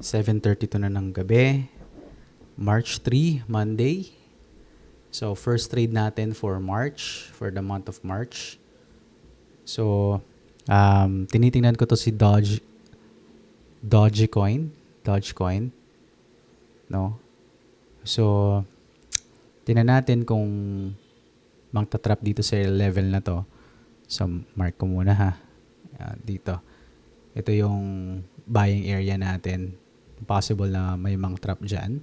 7:32 na ng gabi. March 3, Monday. So, first trade natin for March, for the month of March. So, tinitingnan ko to si Dogecoin, no? So, tingnan natin kung magta-trap dito sa level na to. So, mark ko muna ha. Dito. Ito yung buying area natin. Possible na may mang trap dyan.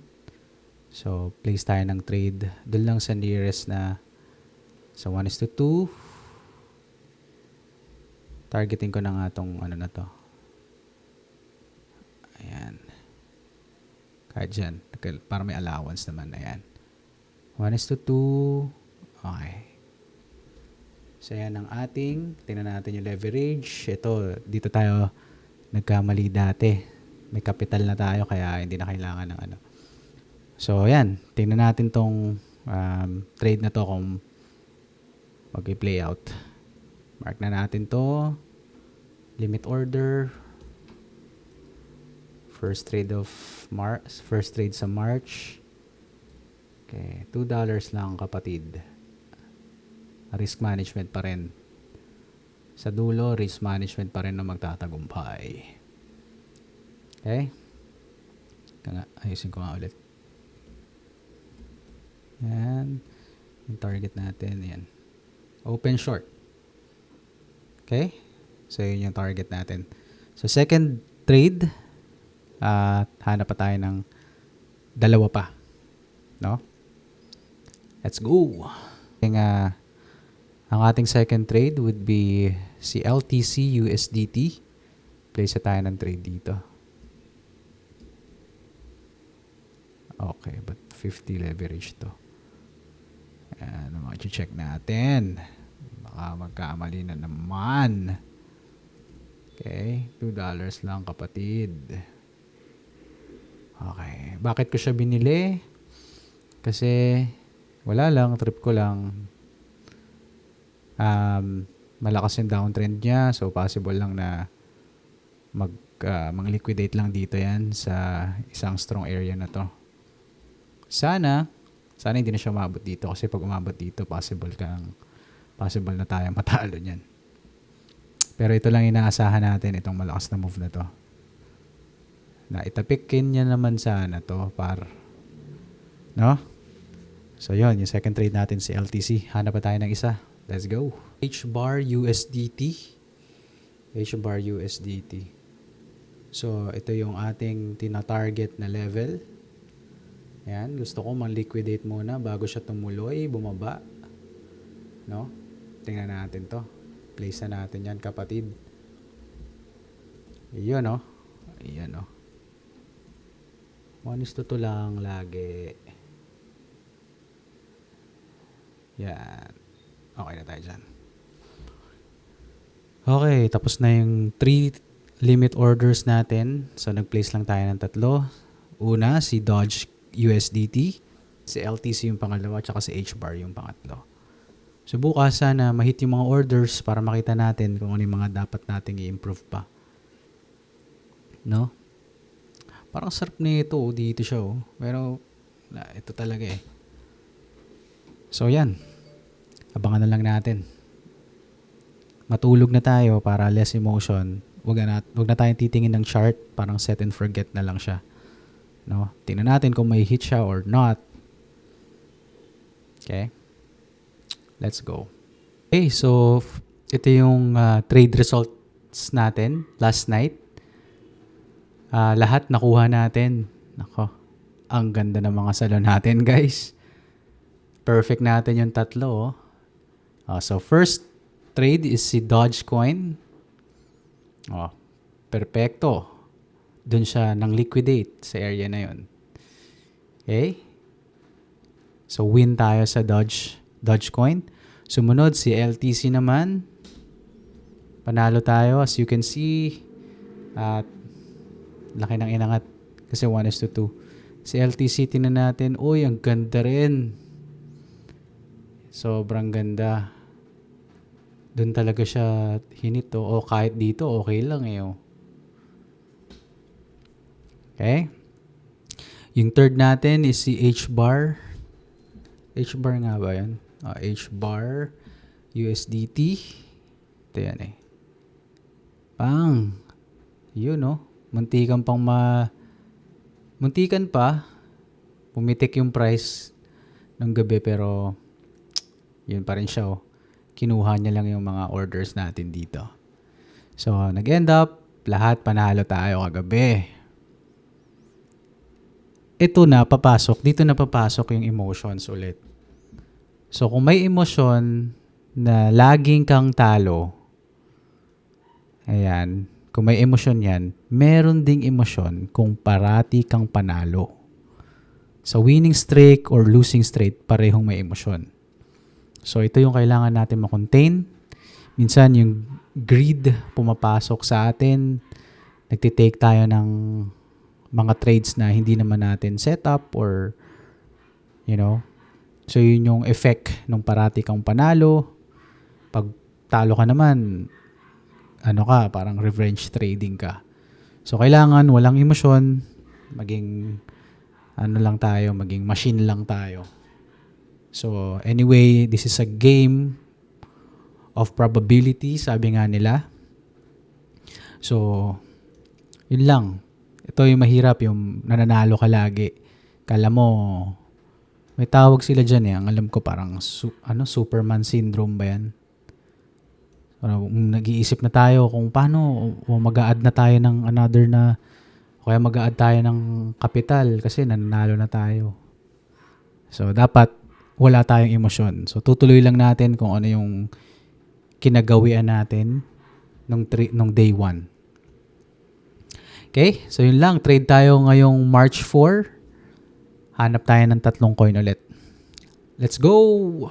So, place tayo ng trade. Doon lang sa nearest na. So, 1:2. Targeting ko na nga itong ano na to. Ayan. Kahit dyan. Para may allowance naman. Ayan. 1:2. Okay. So, yan ang ating. Tingnan natin yung leverage. Ito, dito tayo nagkamali dati. May capital na tayo kaya hindi na kailangan ng ano. So, yan. Tingnan natin tong trade na to kung mag-play out. Mark na natin to. Limit order. First trade sa March. Okay, $2 lang kapatid. Risk management pa rin. Sa dulo, risk management pa rin na magtatagumpay. Okay? Ayusin ko nga ulit. Yan. Yung target natin. Yan. Open short. Okay? So, yun yung target natin. So, second trade. Hanap pa tayo ng dalawa pa. No? Let's go. Ang ating second trade would be si LTC USDT. Place tayo ng trade dito. Okay, but 50 leverage to. Ayan, mag-check natin. Baka magkamali na naman. Okay, $2 lang kapatid. Okay, bakit ko siya binili? Kasi wala lang, trip ko lang. Malakas yung downtrend niya, so possible lang na mag-liquidate lang dito yan sa isang strong area na to. Sana hindi na siya umabot dito kasi pag umabot dito, possible na tayong matalo niyan. Pero ito lang inaasahan natin, itong malakas na move na to. Na itapikin niya naman sana to no? So yun, yung second trade natin si LTC. Hanap pa tayo ng isa. Let's go. HBAR USDT. So ito yung ating tina-target na level. Ayan, gusto ko man-liquidate muna bago siya tumuloy, bumaba. No? Tingnan natin to. Place na natin yan, kapatid. Iyon, no? Ayan, no? 1:2 lang lagi. Yan. Okay na tayo dyan. Okay, tapos na yung 3 limit orders natin. So, nag-place lang tayo ng 3. Una, si Doge USDT. Si LTC yung pangalawa, tsaka si HBAR yung pangatlo. So, bukas sana mahit yung mga orders para makita natin kung ano yung mga dapat nating i-improve pa. No? Parang sarap nito. Dito siya. Pero, ito talaga eh. So, yan. Abangan na lang natin. Matulog na tayo para less emotion. Huwag na tayong titingin ng chart. Parang set and forget na lang siya. No? Tingnan natin kung may hit siya or not. Okay? Let's go. Okay, so ito yung trade results natin last night. Lahat nakuha natin. Nako, ang ganda ng mga salo natin, guys. Perfect natin yung 3. So first trade is si Dogecoin. Perfecto. Doon siya nang liquidate sa area na yun. Okay? So win tayo sa Dogecoin. Sumunod si LTC naman. Panalo tayo as you can see. At laki ng inangat kasi 1:2. Si LTC tingnan natin. Uy, ang ganda rin. Sobrang ganda. Doon talaga siya hinito. O kahit dito, okay lang eh. Okay? Yung third natin is si H-bar. H-bar nga ba yan? H-bar USDT. Ito yan eh. Pang. Yun no. Muntikan pa. Pumitik yung price ng gabi pero yun pa rin siya oh. Kinuha niya lang yung mga orders natin dito. So, nag-end up, lahat panalo tayo kagabi. Ito na, dito na papasok yung emotions ulit. So, kung may emosyon na laging kang talo, ayan, kung may emosyon yan, meron ding emosyon kung parati kang panalo. Sa winning streak or losing streak, parehong may emosyon. So, ito yung kailangan natin makontain. Minsan, yung greed pumapasok sa atin. Nagtitake tayo ng mga trades na hindi naman natin set up or, so yun yung effect nung parati kang panalo. Pag talo ka naman, parang revenge trading ka. So, kailangan walang emosyon, maging maging machine lang tayo. So, anyway, this is a game of probability, sabi nga nila. So, yun lang. Ito yung mahirap, yung nananalo ka lagi. Kala mo, may tawag sila dyan eh. Ang alam ko parang, Superman syndrome ba yan? Nag-iisip na tayo kung paano mag-a-add na tayo ng another na o kaya mag-a-add tayo ng kapital kasi nananalo na tayo. So, dapat wala tayong emosyon. So, tutuloy lang natin kung ano yung kinagawian natin nung day 1. Okay? So, yun lang. Trade tayo ngayong March 4. Hanap tayo ng 3 coin ulit. Let's go!